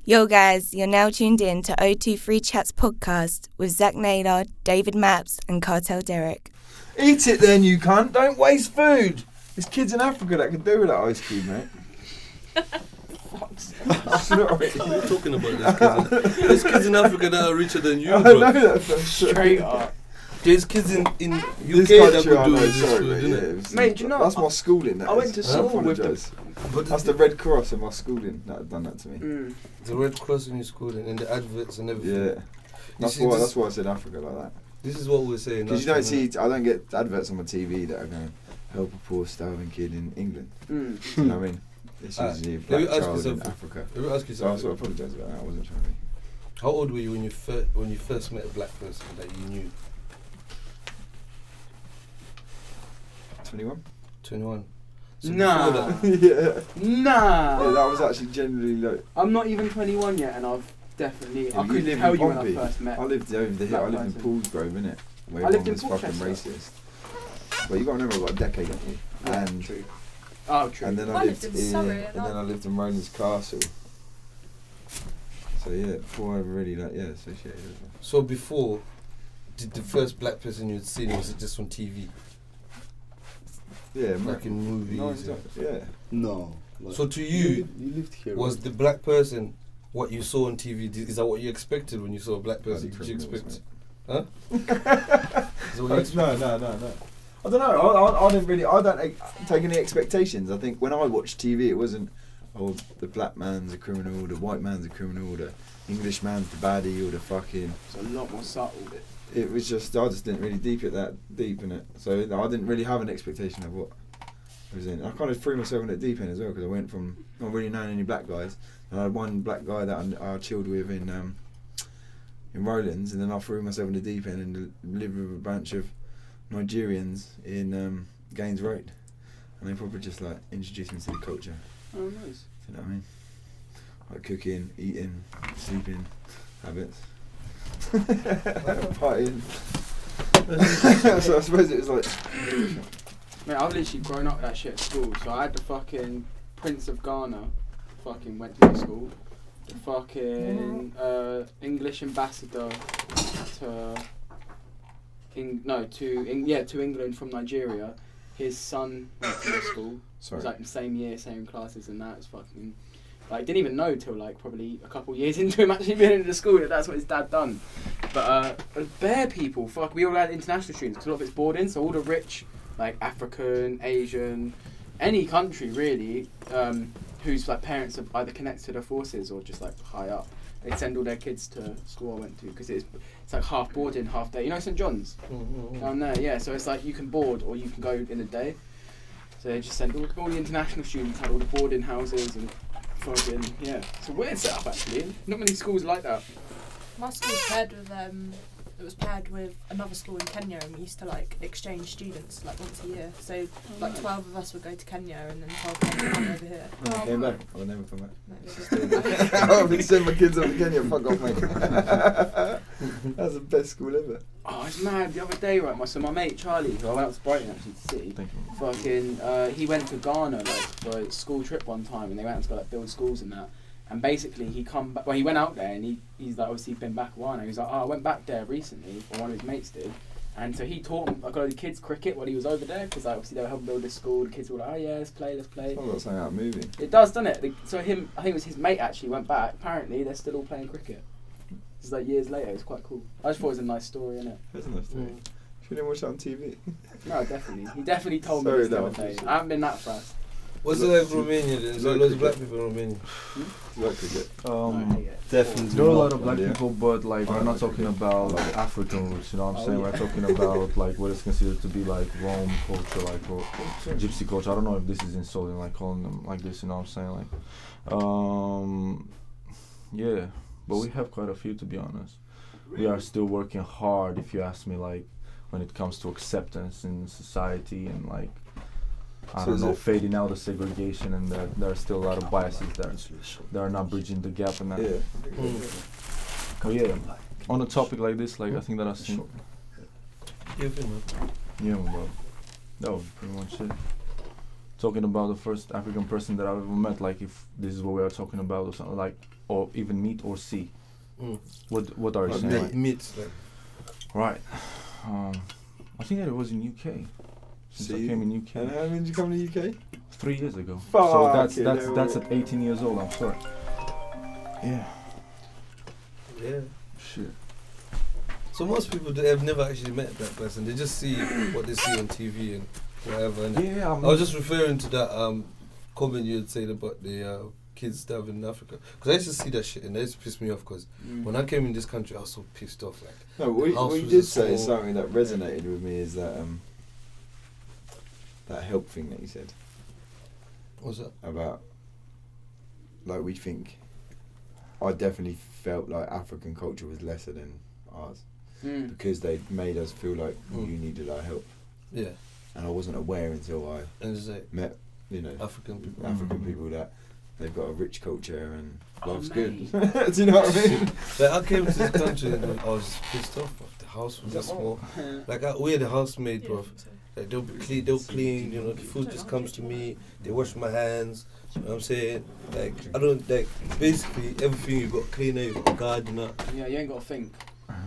Yo guys, you're now tuned in to 023Chats podcast with Zach Naylor, David Maps and Cartel Derek. Eat it then, you cunt. Don't waste food. There's kids in Africa that can do with that ice cube, mate. Sorry. What are you talking about? There's kids in Africa that are richer than you, I bro. know that. Straight up. There's kids in UK This that country, I could do know, this sorry, food, mate, innit? yeah, Mate, do you know, that's my schooling. That I went is. to school with apologise. But That's the Red Cross in my schooling that had done that to me. the Red Cross in your school and the adverts and everything. Yeah. That's see, why. this- That's why I said Africa like that. This is what we're saying. Because you last don't time, see. I don't get adverts on my TV that are going to help a poor starving kid in England. You know what I mean? It's usually a let black me ask child in yourself- Africa. Let me ask you So I something. apologise about that. I wasn't trying to be. How old were you when you first met a black person that you knew? 21. 21. So Nah. before that- Yeah, Nah. that was actually genuinely low. I'm not even 21 yet, and I've definitely. Yeah, I you couldn't live tell in you when I Pompey. first met. I lived over the hill. I lived in person. Poolsgrove, innit? Where I lived everyone was in fucking Portchester. racist. But you got to remember, I've got a decade on you. Yeah, And true. Oh, true. and then I I lived lived in Surrey and and then I lived in Rowlands Castle. So yeah, before I really associated with them. So before, did the first black person you'd seen, was it just on TV? Yeah, Like in movies? no, and- yeah. No. So to you, you lived here. was the black person what you saw on TV? Is that what you expected when you saw a black person? Bloody Did you criminals, expect? Huh? Is that what you expected? No. I don't know. I didn't really. I don't take any expectations. I think when I watched TV, it wasn't, oh, the black man's a criminal, the white man's a criminal, the English man's the baddie, or the fucking. It's a lot more subtle. It was just I just didn't really deep in it. So I didn't really have an expectation of what I was in. I kind of threw myself in it deep end as well because I went from not really knowing any black guys. And I had one black guy that I chilled with in Rowlands, and then I threw myself in the deep end and lived with a bunch of Nigerians in Gaines Road, and they probably just like introduced me to the culture. Oh, nice. You know what I mean? Like cooking, eating, sleeping habits, partying. So I suppose it was like. Mate, I've literally grown up with that shit at school. So I had the fucking Prince of Ghana, fucking went to my school. The fucking English ambassador to to England from Nigeria. His son went to my school. It Sorry. was like the same year, same classes, and that was fucking. Like, didn't even know till like probably a couple of years into him actually being into the school that that's what his dad done. But bare people, we all had international students because a lot of it's boarding, so all the rich, like African, Asian, any country really, whose like parents are either connected to the forces or just like high up, they send all their kids to school I went to because it's like half boarding, half day. You know St John's down there, yeah. So it's like you can board or you can go in a day. So they just sent all the international students had all the boarding houses and fucking It's a weird setup actually. Not many schools like that. My school was paired with it was paired with another school in Kenya, and we used to like exchange students like once a year. So like 12 of us would go to Kenya and then 12 would come over here. When I came back, I would never come back. No, it was I would send my kids over to Kenya. Fuck off, mate. That's the best school ever. Oh, it's mad. The other day, right, my mate Charlie, who I went out to Brighton actually to see, Thank you. fucking, he went to Ghana like for a school trip one time, and they went out to go like build schools and that. And basically, he went out there, and he's like obviously been back a while now. He was like, I went back there recently, or one of his mates did, and so he taught like a lot of the kids cricket while he was over there, because like, obviously they were helping build this school. The kids were like, oh yeah, let's play. I've got something out of movie. It does, doesn't it? So I think it was his mate actually went back. Apparently, they're still all playing cricket. It's like years later. It's quite cool. I just thought it was a nice story, innit? That's a nice story. Should we watch that on TV? No, definitely. He definitely told me Sorry, this the no, other day. I haven't been that fast. What's it like Romania then? Is there loads of black people in Romania? Like cricket. Definitely. There are a lot of black Yeah. people, but like we're not talking about like African roots, you know what I'm saying? yeah. We're talking about like what is considered to be like Rome culture, like or gypsy culture. I don't know if this is insulting, like calling them like this, you know what I'm saying? Like, yeah, but we have quite a few, to be honest. We are still working hard, if you ask me, like when it comes to acceptance in society and like I So don't is know, it- fading out the segregation, and there are still a lot of biases there. They are not bridging the gap in that. Yeah. But yeah, on a topic like this, like I think that I've seen. Yeah, good, man. Yeah, man, bro. That was pretty much it. Talking about the first African person that I've ever met, like if this is what we are talking about or something, like or even meet or see? Mm. What are you saying? Like, Meat, like, right. I think that it was in UK. Since I came in UK. And how did you come to UK? 3 years ago. Fuck, So that's yeah, that's at 18 years old. I'm sorry. Yeah. yeah. Shit. So most people have never actually met that person. They just see what they see on TV and whatever. And Yeah. I was just referring to that comment you had said about the kids starving in Africa. Because I used to see that shit and that used to piss me off. Because when I came in this country, I was so pissed off. Like, No, what house you was did a say small- something that resonated with me is that that help thing that you said what's that? about, like, we think. I definitely felt like African culture was lesser than ours because they made us feel like you needed our help, Yeah. and I wasn't aware until I And it's like met, African people. African people that they've got a rich culture and life's mate. good. Do you know what I mean? Like, I came to this country and I was pissed off. Bro. The house was just small. Like, we had a housemaid, Yeah, bro. I think so. Like, they'll clean, you know, the food just comes to me, they wash my hands, you know what I'm saying? Like, I don't, like, basically everything you got cleaner, you got a gardener, Yeah, you ain't got to think.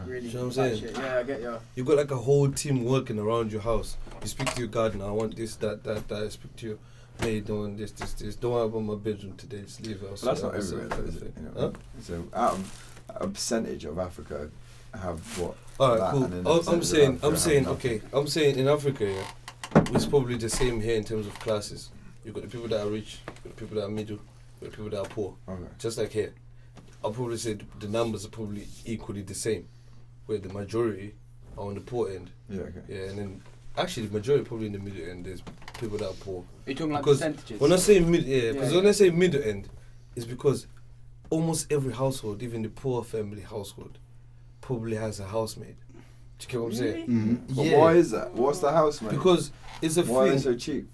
Really. You know what I'm about saying? shit. Yeah, I get you. you got like a whole team working around your house. You speak to your gardener, I want this, that, I speak to your maid, don't want this, don't worry about my bedroom today, just leave it. But that's not everywhere, though, is it? You know? Huh? So, out of a percentage of Africa have what? Alright, that, cool. and then Oh, a percentage of Africa have nothing. I'm saying in Africa, yeah, it's probably the same here in terms of classes. You got the people that are rich, you got the people that are middle, you got the people that are poor. Okay. Just like here, I'll probably say the numbers are probably equally the same, where the majority are on the poor end. Yeah. Okay. Yeah, and then actually the majority probably in the middle end. There's people that are poor. Are you talking like Because percentages? when I say mid, because Yeah. when I say middle end, it's because almost every household, even the poor family household, probably has a housemaid. Do you get what I'm saying? Mm-hmm. But Yeah. why is that? What's the house, mate? Because it's a why are they thing. so cheap?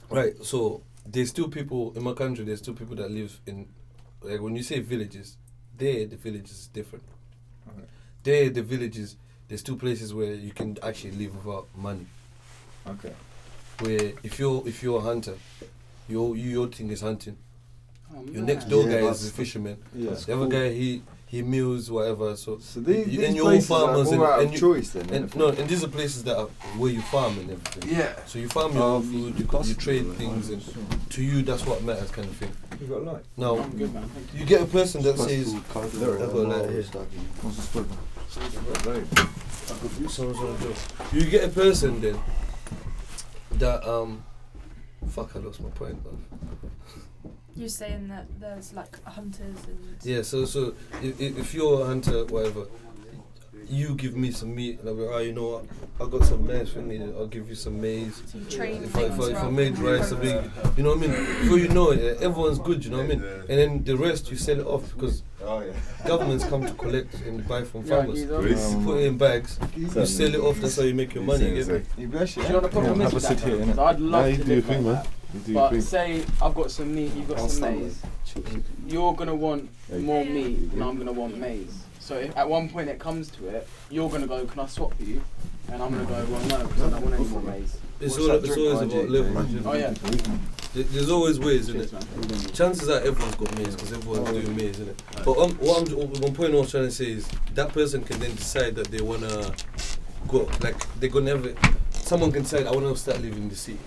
Right, so there's still people in my country. There's still people that live in, like when you say villages, the villages is different. Okay. The villages, there's two places where you can actually live without money. Okay. Where if you're a hunter, your thing is hunting. Oh, Your man. next door Yeah, guy that's- is a fisherman. Yeah. The other guy he mills whatever. So these and your places are farmers more out of you- choice then. and no, and these are places that are where you farm and everything. Yeah. So you farm your own food, you trade things, and to you that's what matters, kind of thing. You got a light. Now I'm good, man. Thank you. you get a person that says, you get a person then that fuck, I lost my point. Man. You're saying that there's like hunters and Yeah, so if you're a hunter, whatever, you give me some meat, and I'll be like, oh, you know what, I got some nice thing here, I'll give you some maize. some train If things. I rather made than rice, progress. you know what I mean? Before you know it, everyone's good, you know what I mean? And then the rest you sell it off because governments come to collect and buy from farmers. You put it in bags, you sell it off, that's how you make your money, you get me? You bless you. Do you know what the problem Yeah, is have with a that? sit here, though? innit? 'Cause I'd love you to do your live thing, like man. that. You do your But thing. say I've got some meat, you've got I'll some stop maize. You're gonna want more meat, and I'm gonna want maize. So if at one point it comes to it, you're gonna go, can I swap you? And I'm gonna go, well no, because I don't want any more maize. It's What's that always drink, about RJ? leverage. Oh yeah. There's always ways, isn't Cheers, it? man. Chances are everyone's got maize because everyone's doing maize, isn't it? But one point I was trying to say is that person can then decide that they wanna go, like they're gonna have it. Someone can decide I wanna start living in the city.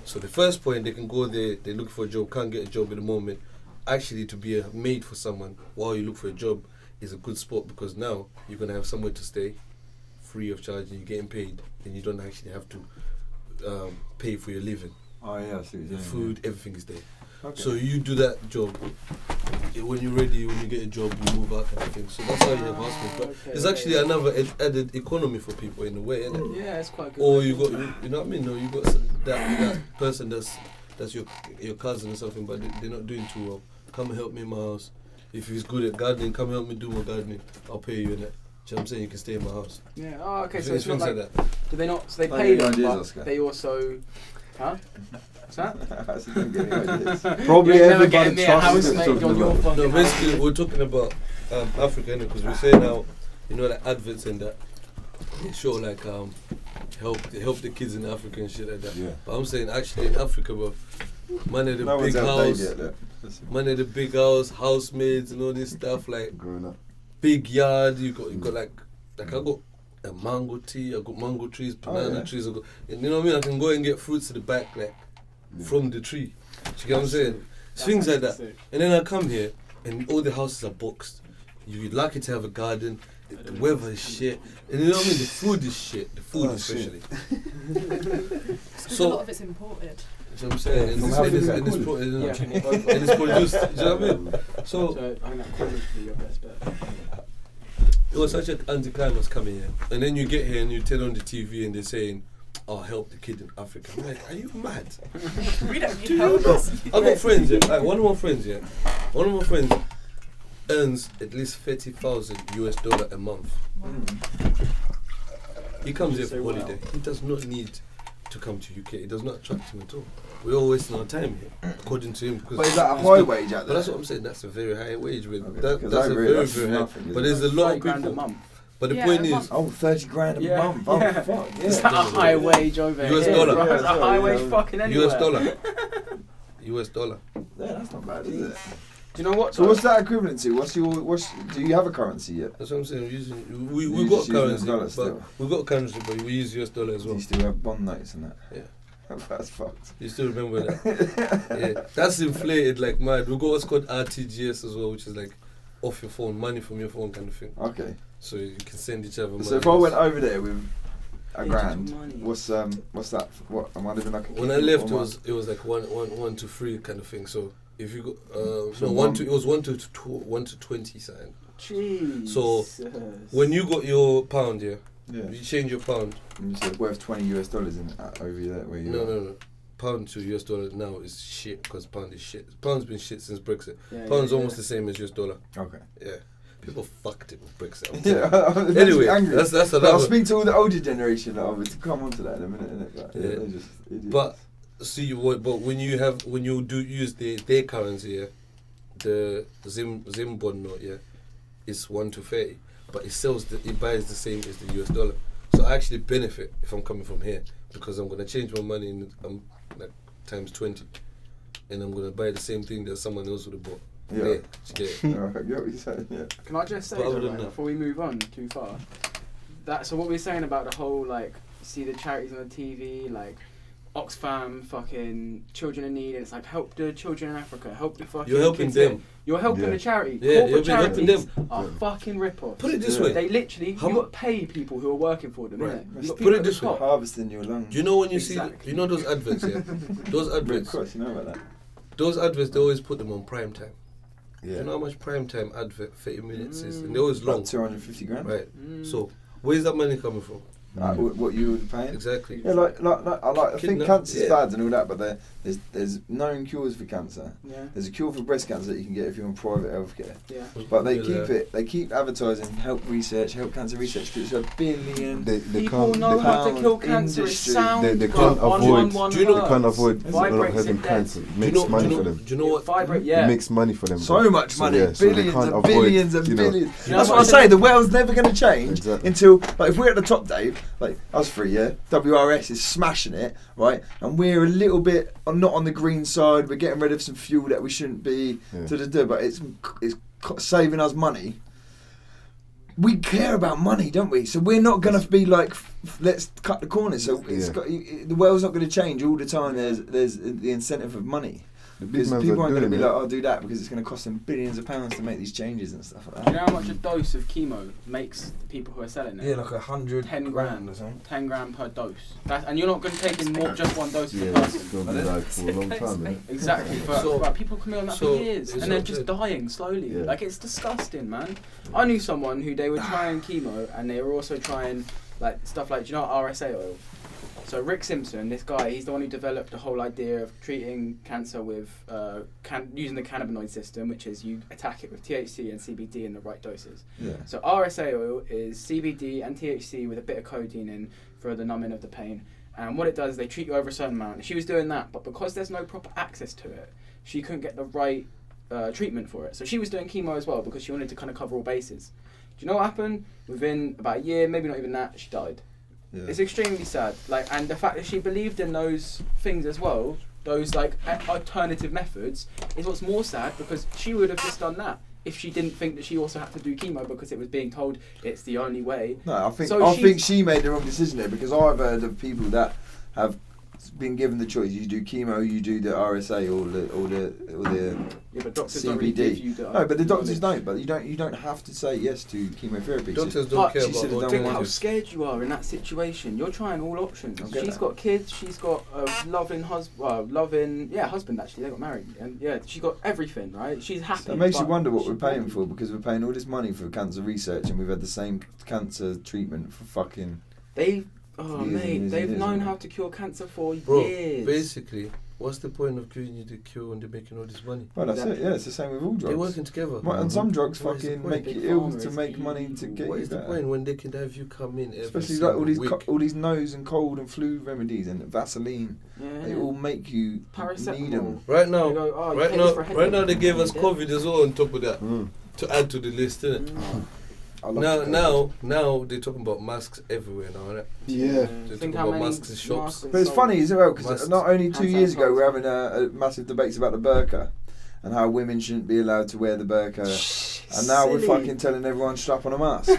So the first point they can go there, they look for a job, can't get a job at the moment. Actually, to be a maid for someone while you look for a job is a good spot because now you're gonna have somewhere to stay, free of charge, and you're getting paid, and you don't actually have to pay for your living. Oh yeah, I see what The you're saying, food, everything is there. yeah. Okay. So you do that job. When you're ready, when you get a job, you move out kind of thing. So that's how you have hospital. But Okay, it's actually another added economy for people in a way, isn't it? Yeah, it's quite good. Or you got, you know what I mean? Or you got that person that's your cousin or something, but they're not doing too well. Come help me in my house. If he's good at gardening, come help me do my gardening. I'll pay you in it. Do you know what I'm saying? You can stay in my house. Yeah. Oh, okay. So Things it's not like, that. do they not? So they Don't pay give me them, ideas, but Oscar. they also, huh? What's that? I said, don't give me ideas. Probably You're never everybody getting me a trusts housemate on your fucking No, house. basically we're talking about Africa, innit? Because we say now, you know, like adverts and that. They show like help the kids in Africa and shit like that. Yeah. But I'm saying actually in Africa, bro, man had a No big one's helped Dave house, yet, look. man had a big house, housemaids and all this stuff, like Growing up. big yard. You got like I got a mango tea, I got mango trees, banana trees. I got, and you know what I mean? I can go and get fruits to the back, like from the tree. Do you get what I'm saying? Things like that. Sick. And then I come here, and all the houses are boxed. You're lucky to have a garden. The weather is shit, and you know what I mean. The food is shit. The food, especially. Because a lot of it's imported. You know what I'm saying? And From it's Africa. and it's pro- and Yeah. it's produced. You know what I mean? So So I think that probably be your best bet. it was such an anticlimax coming here, and then you get here and you turn on the TV and they're saying, "Oh, help the kid in Africa." I'm like, are you mad? We don't Do need you help. know? I got friends. Yeah, like one of my friends. Yeah, one of my friends earns at least $30,000 a month. He comes here for holiday. He does not need to come to UK. It does not attract him at all. We're all wasting our time here, according to him. But is that a high wage out But there? that's what I'm saying. That's a very high wage. With Okay, that, 'cause that's I a agree, very, that's very high. nothing, But isn't there's a lot of £30,000 a people. month. But the Yeah, point a is, month. Oh, 30 grand a Yeah. month. Oh, Yeah. fuck. It's Yeah. not a high wage over US here. dollar. bro. Yeah, It's a high wage yeah. fucking anywhere. US dollar. US dollar. Yeah, that's not bad, is it? Do you know what? So what's that equivalent to? Do you have a currency yet? That's what I'm saying. We You're got just using currency, dollar but still. we got currency, but we use US dollar as Do well. you still have bond notes and that? Yeah. That's fucked. You still remember that? Yeah, that's inflated like mad. We got what's called RTGS as well, which is like off your phone, money from your phone kind of thing. Okay. So you can send each other money. So if I went over there with a Hey, grand, money. what's that? What am I living like a When I king, left, or it am I- was like one to 3 kind of thing. So if you go, So no, it was 1 to 20 sign. Jesus. So, When you got your pound, yeah, Yeah. you change your pound. And you said worth $20 in over there where you. No. Pound to US dollar now is shit because pound is shit. Pound's been shit since Brexit. Yeah, Pound's yeah, almost yeah. the same as US dollar. Okay. Yeah, people fucked it with Brexit. I'm Yeah. telling you. Anyway, Anyway, angry. that's But I'll another. speak to all the older generation that will come on to that in a minute, innit? Like, Yeah. they're just idiots. But see what? But when you do use their currency, yeah, the Zimbabwe note, yeah, it's 1 to 30, but it buys the same as the US dollar. So I actually benefit if I'm coming from here because I'm gonna change my money in like times 20, and I'm gonna buy the same thing that someone else would have bought. Yeah. There, you get it? I get what you're saying, yeah. Can I just say But other though, than right, that- before we move on too far, so what we're saying about the whole like see the charities on the TV like Oxfam, fucking children in need, and it's like help the children in Africa, help the fucking. You're helping kids there. them. You're helping Yeah. the charity. Yeah, Corporate you've been helping charities them. are fucking rip-offs. Put it this Yeah. way. They literally How you mu- got to pay people who are working for them. Right. Innit? You Put got it people at the this way. top. Harvesting your lungs. Do you know when you Exactly. see? You know those adverts, yeah. Those Red adverts. Cross, you know about that? Those adverts, they always put them on prime time. Yeah. Do you know how much prime time advert 30 minutes is? And they're always long. About 250 grand. Right. Mm. So where's that money coming from? What you were paying? Exactly. Yeah, I think Kidnap- cancer's yeah. bad and all that, but there's known cures for cancer. Yeah. There's a cure for breast cancer that you can get if you're on private healthcare. Yeah. But they Yeah. keep advertising help cancer research because it's $1 billion. They People can't. know they, how to pound kill cancer. It industry. sounds They good. can't One, avoid- one, one Do you know- they can't works. avoid Vibrates having it dead. cancer. Do you Makes know? money do for you know? them. Do you know what? Vibrate, It yeah. makes money for them. So bro. much So, money, yeah, so they billions can't and avoid, billions and you know, billions. You know That's what what I I say. The world's never going to change Exactly. until, like, if we're at the top, Dave, like us three, yeah, WRS is smashing it, right? And we're a little bit not on the green side. We're getting rid of some fuel that we shouldn't be, Yeah. but it's saving us money. We care about money, don't we? So we're not going to be like, let's cut the corners. So it's Yeah. the world's not going to change all the time. There's the incentive of money. The big Because mans people are aren't going to doing be it. like, I'll do that because it's going to cost them billions of pounds to make these changes and stuff like Do you that. know how much a dose of chemo makes the people who are selling it? like 100 10 grand. or something. 10 grand per dose. And you're not going to take in more, just one dose Yeah, per it's person. gonna be like for a long time, innit? Exactly. So- But people come in on that so for years, it's and they're not just good. dying slowly. Yeah. Like, it's disgusting, man. I knew someone who they were trying chemo, and they were also trying like stuff like, do you know RSA oil? So Rick Simpson, this guy, he's the one who developed the whole idea of treating cancer with using the cannabinoid system, which is you attack it with THC and CBD in the right doses. Yeah. So RSA oil is CBD and THC with a bit of codeine in for the numbing of the pain. And what it does, they treat you over a certain amount. She was doing that, but because there's no proper access to it, she couldn't get the right treatment for it. So she was doing chemo as well because she wanted to kind of cover all bases. Do you know what happened? Within about a year, maybe not even that, she died. Yeah. It's extremely sad. Like, and the fact that she believed in those things as well, those like alternative methods, is what's more sad, because she would have just done that if she didn't think that she also had to do chemo because it was being told it's the only way. No, I think So I think she made the wrong decision there, because I've heard of people that have been given the choice. You do chemo, you do the RSA, or the Yeah, but doctors CBD. don't really give you the No, but the doctors knowledge. don't. But you don't have to say yes to chemotherapy. Doctors But don't care she about should've done think how one. scared you are in that situation. You're trying all options. I'll get She's that. got kids. She's got a loving husband. Husband actually. They got married, and she's got everything. Right? She's happy. It makes you but wonder what she's we're paying broken. for, because we're paying all this money for cancer research, and we've had the same cancer treatment for fucking. They've Years and years and they've years, known isn't it? how to cure cancer for Bro, years. basically, what's the point of giving you the cure when they're making all this money? Well, that's Exactly. it. Yeah, it's the same with all drugs. They're working together. Right, and some drugs What is the fucking point? make Big you ill pharma to is make money to evil. get What you is the better. point when they can have you come in every Especially like all these week? all these nose and cold and flu remedies and Vaseline. Yeah. They all make you need Paracetamol. them. Right now, You go, oh, you right take this now, for a headache. right now they gave us Yeah. COVID as well on top of that Mm. to add to the list, innit? Mm. I love Now they're talking about masks everywhere now, innit? Yeah. They're Think talking how about many masks in shops. But it's funny as well, because Masks. not only 2 Hand years ago sanitizer. we're having a massive debates about the burqa and how women shouldn't be allowed to wear the burqa, and now we're Silly. fucking telling everyone to strap on a mask.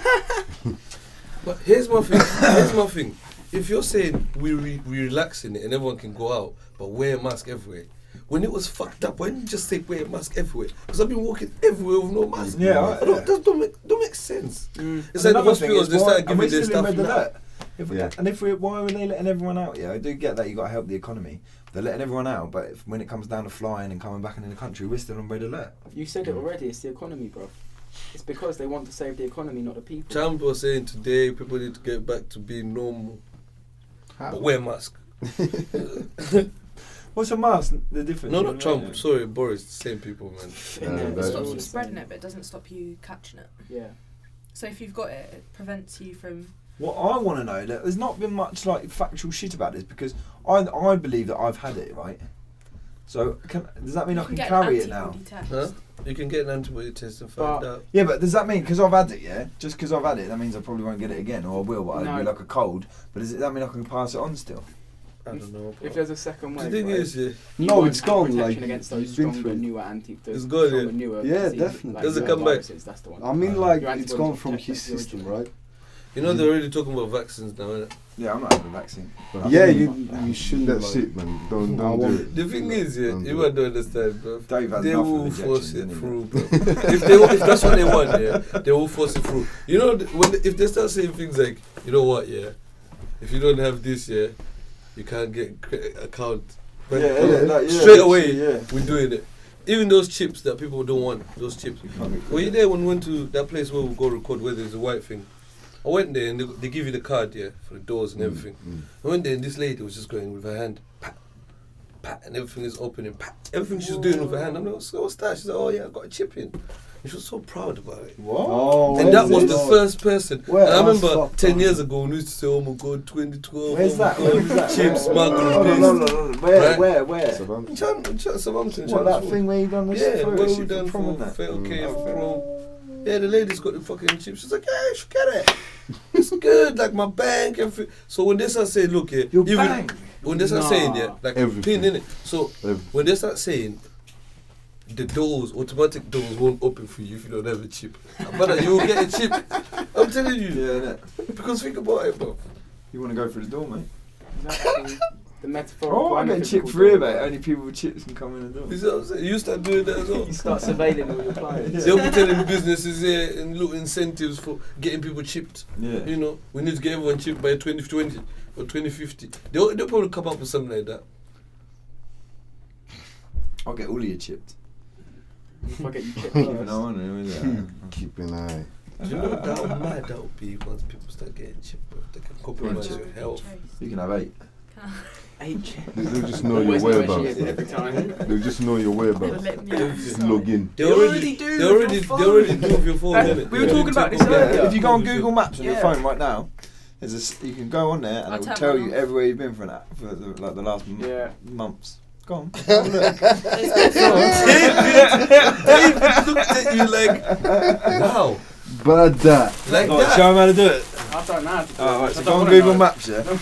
But here's my thing. If you're saying we relaxing it and everyone can go out, but wear a mask everywhere. When it was fucked up, why didn't you just say wear a mask everywhere? Because I've been walking everywhere with no mask. Yeah, That don't make sense. Mm. It's like the Another thing hospitals, is, they why- started and giving we're their still in stuff red now. alert. Yeah. Why are they letting everyone out? Yeah, I do get that you got to help the economy. They're letting everyone out, but when it comes down to flying and coming back into the country, we're still on red alert. You said it already. It's the economy, bro. It's because they want to save the economy, not the people. Trump was saying today people need to get back to being normal, but wear a mask. What's a mask? The difference? No, not Trump. Sorry, Boris. Same people, man. Yeah, It that's stops all. you spreading it, but it doesn't stop you catching it. Yeah. So if you've got it, it prevents you from. What I want to know, that there's not been much like factual shit about this, because I believe that I've had it, right? So does that mean You I can get carry an it now? antibody test. Huh? You can get an antibody test and find out. Yeah, but does that mean, because I've had it, yeah? Just because I've had it, that means I probably won't get it again, or I will, but it'll be No. like a cold. But does that mean I can pass it on still? I don't know. If there's a second The wave, thing right, is, yeah, you No, won't it's have gone, protection like, against those you've been stronger, through it. newer It's gone, stronger, yeah. newer Yeah, diseases, definitely. like Does it newer come back? viruses, that's the one. I mean, like, Your it's antibodies gone will from protect his the system, original. right? you know they're already talking about vaccines now, innit? Yeah, I'm not having a vaccine. Yeah, you shouldn't. That's like, it, man. Don't I do want- it. The thing is, yeah, Don't you do might don't understand, bro. Dave has They enough will of force injections, it isn't he? through, bro. if that's what they want, yeah, they will force it through. You know, if they start saying things like, you know what, yeah, if you don't have this, yeah, you can't get account. Bank account. Straight away, yeah. we're doing it. Even those chips that people don't want, those chips. Were you there when we went to that place where we go record where there's a white thing? I went there and they give you the card, yeah, for the doors and everything. I went there and this lady was just going with her hand, pat, pat, and everything is opening, pat. Everything she's doing with her hand. I'm like, what's that? She's like, oh yeah, I got a chip in. And she was so proud about it. What? Oh, And that where's was the this? first person. Where? And I That's remember fucked 10 up. years ago when we used to say, oh my god, 2012. Where's oh that? my God, Where was that? chips, Where? mango, Oh, paste. no. Where? Right? Where? Savannah? Southampton. What, that thing where you done this Yeah, photo where we shoot done from for and that? Fail Cave Pro. Yeah, the lady's got the fucking chips. She's like, yeah, you should get it. It's good, like my bank. Everything. So when they start saying, look, yeah, Your bank? when they start saying, yeah, like Everything. pin in it. So when they start saying, the doors, automatic doors won't open for you if you don't have a chip. But you will get a chip. I'm telling you. Yeah, innit? Because think about it, bro. You want to go through the door, mate? Exactly. The metaphor. Oh, I'm getting chip free, mate. Only people with chips can come in the door. You see what I'm saying? You start doing that as well. You start surveilling all your clients. They'll be telling businesses here and little incentives for getting people chipped. Yeah. You know, we need to get everyone chipped by 2020 or 2050. They'll probably come up with something like that. I'll get all of you chipped. If I get you chipped Keep first. an eye on it, is it? Keep an eye. Do you know how mad that would be once people start getting chipped? Bro? They can compromise your health. You can have 8. 8 chips. They'll just know your Always know where she whereabouts. is every time. They'll just know your whereabouts. Just log in. They already do. They already do with your phone, innit? We were talking about this Yeah, earlier. if you go on Google Maps on your Yeah. phone right now, you can go on there and I'll it will turn tell mine you off. everywhere you've been for the last Yeah. months. Go on. David looked at you like, wow, But that. like Right, that. show 'em how to do it. I don't know how to do it. Alright, I so don't go on wanna Google know. Maps, yeah.